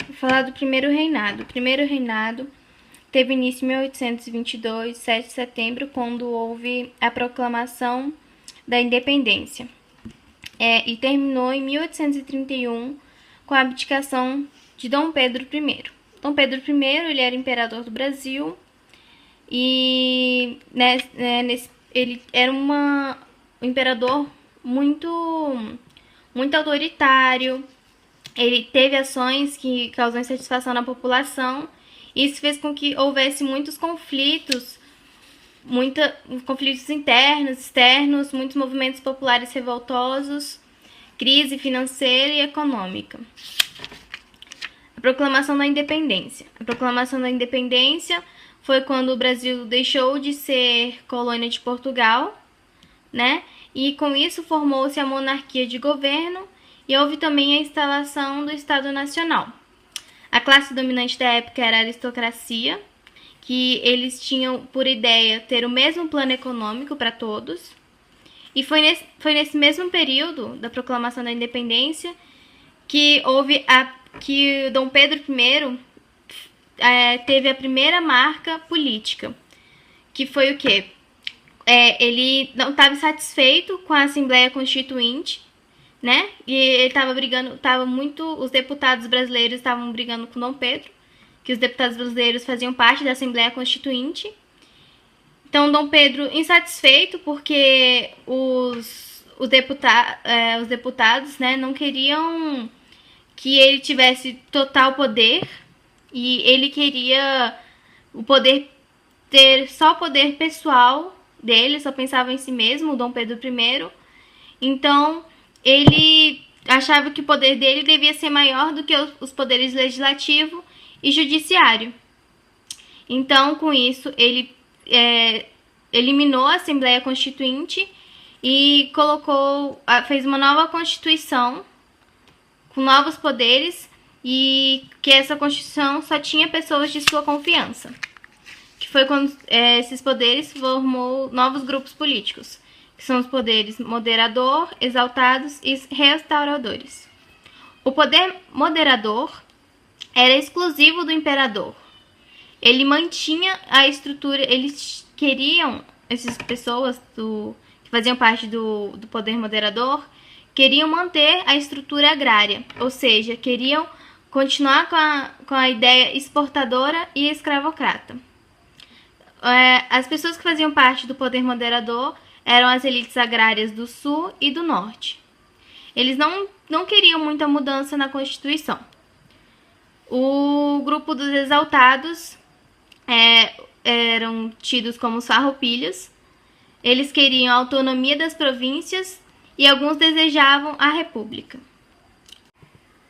Vou falar do primeiro reinado. O primeiro reinado teve início em 1822, 7 de setembro, quando houve a proclamação da independência. E terminou em 1831 com a abdicação de Dom Pedro I. Dom Pedro I, ele era imperador do Brasil e ele era um imperador muito autoritário. Ele teve ações que causam insatisfação na população. Isso fez com que houvesse muitos conflitos, conflitos internos, externos, muitos movimentos populares revoltosos, crise financeira e econômica. A proclamação da independência. A proclamação da independência foi quando o Brasil deixou de ser colônia de Portugal, né? E com isso formou-se a monarquia de governo e houve também a instalação do Estado Nacional. A classe dominante da época era a aristocracia, que eles tinham por ideia ter o mesmo plano econômico para todos. E foi nesse mesmo período da proclamação da independência que que Dom Pedro I teve a primeira marca política, que foi o quê? Ele não estava satisfeito com a Assembleia Constituinte, né? E ele estava brigando, os deputados brasileiros estavam brigando com Dom Pedro, que os deputados brasileiros faziam parte da Assembleia Constituinte. Então, Dom Pedro, insatisfeito porque os deputados, né, não queriam que ele tivesse total poder, e ele queria ter só poder pessoal dele, só pensava em si mesmo, o Dom Pedro I. Então, ele achava que o poder dele devia ser maior do que os poderes legislativo e judiciário. Então, com isso, ele eliminou a Assembleia Constituinte e fez uma nova Constituição com novos poderes, e que essa Constituição só tinha pessoas de sua confiança. Que foi quando esses poderes formou novos grupos políticos, que são os poderes moderador, exaltados e restauradores. O poder moderador era exclusivo do imperador. Ele mantinha a estrutura, eles queriam, essas pessoas que faziam parte do poder moderador, queriam manter a estrutura agrária, ou seja, queriam continuar com a ideia exportadora e escravocrata. As pessoas que faziam parte do poder moderador eram as elites agrárias do sul e do norte. Eles não queriam muita mudança na Constituição. O grupo dos exaltados eram tidos como os farroupilhas. Eles queriam a autonomia das províncias e alguns desejavam a república.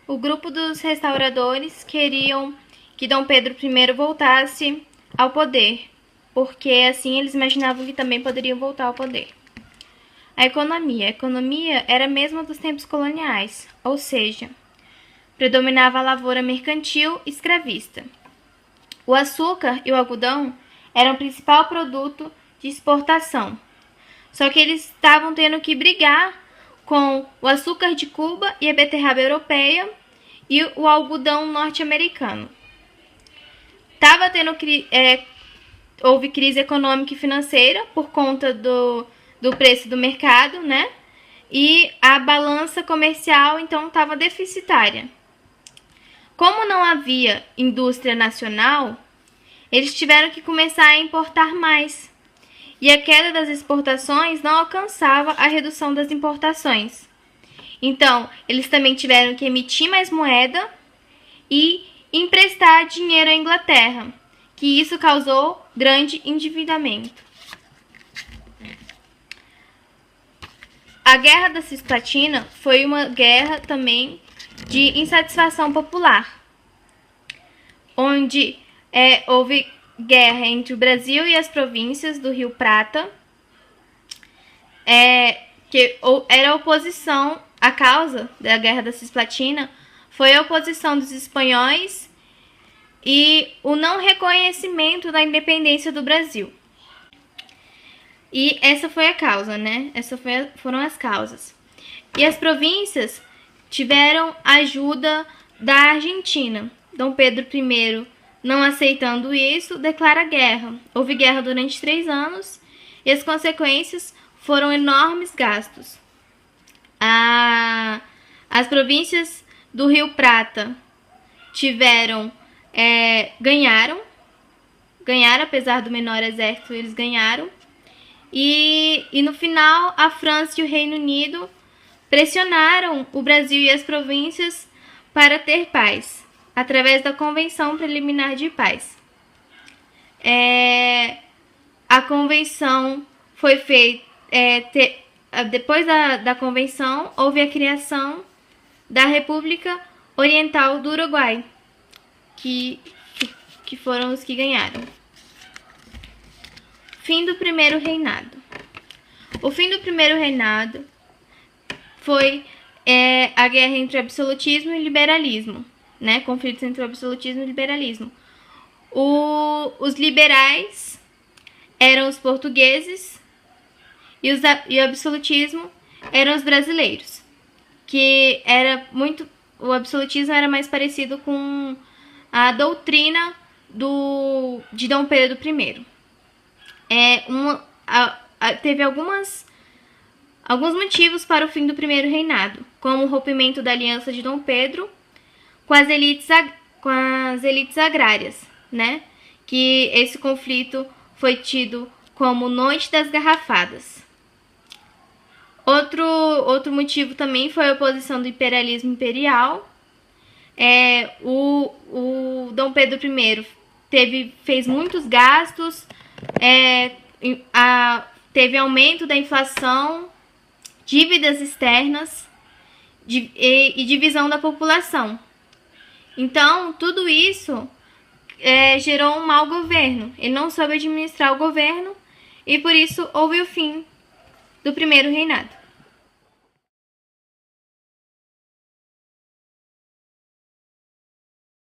O grupo dos restauradores queriam que Dom Pedro I voltasse ao poder, porque assim eles imaginavam que também poderiam voltar ao poder. A economia era a mesma dos tempos coloniais, ou seja, predominava a lavoura mercantil e escravista. O açúcar e o algodão eram o principal produto de exportação, só que eles estavam tendo que brigar com o açúcar de Cuba e a beterraba europeia e o algodão norte-americano. Houve crise econômica e financeira por conta do preço do mercado, né? E a balança comercial, então, estava deficitária. Como não havia indústria nacional, eles tiveram que começar a importar mais. E a queda das exportações não alcançava a redução das importações. Então, eles também tiveram que emitir mais moeda e emprestar dinheiro à Inglaterra, que isso causou grande endividamento. A Guerra da Cisplatina foi uma guerra também de insatisfação popular, onde houve guerra entre o Brasil e as províncias do Rio Prata, que era a oposição. A causa da Guerra da Cisplatina foi a oposição dos espanhóis e o não reconhecimento da independência do Brasil. E essa foi a causa, né? Foram as causas. E as províncias tiveram ajuda da Argentina. Dom Pedro I, não aceitando isso, declara guerra. Houve guerra durante 3 anos e as consequências foram enormes gastos. As províncias do Rio Prata ganharam, apesar do menor exército, eles ganharam. E no final, a França e o Reino Unido pressionaram o Brasil e as províncias para ter paz, através da Convenção Preliminar de Paz. A convenção foi feita... depois da convenção, houve a criação da República Oriental do Uruguai, que foram os que ganharam. Fim do primeiro reinado. O fim do primeiro reinado foi a guerra entre absolutismo e liberalismo, né? Conflitos entre o absolutismo e o liberalismo. Os liberais eram os portugueses e o absolutismo eram os brasileiros, que o absolutismo era mais parecido com a doutrina de Dom Pedro I. Teve alguns motivos para o fim do primeiro reinado, como o rompimento da aliança de Dom Pedro com as elites agrárias, né? Que esse conflito foi tido como Noite das Garrafadas. Outro motivo também foi a oposição do imperialismo imperial. O Dom Pedro I fez muitos gastos, teve aumento da inflação, dívidas externas e divisão da população. Então, tudo isso gerou um mau governo. Ele não soube administrar o governo e por isso houve o fim do primeiro reinado.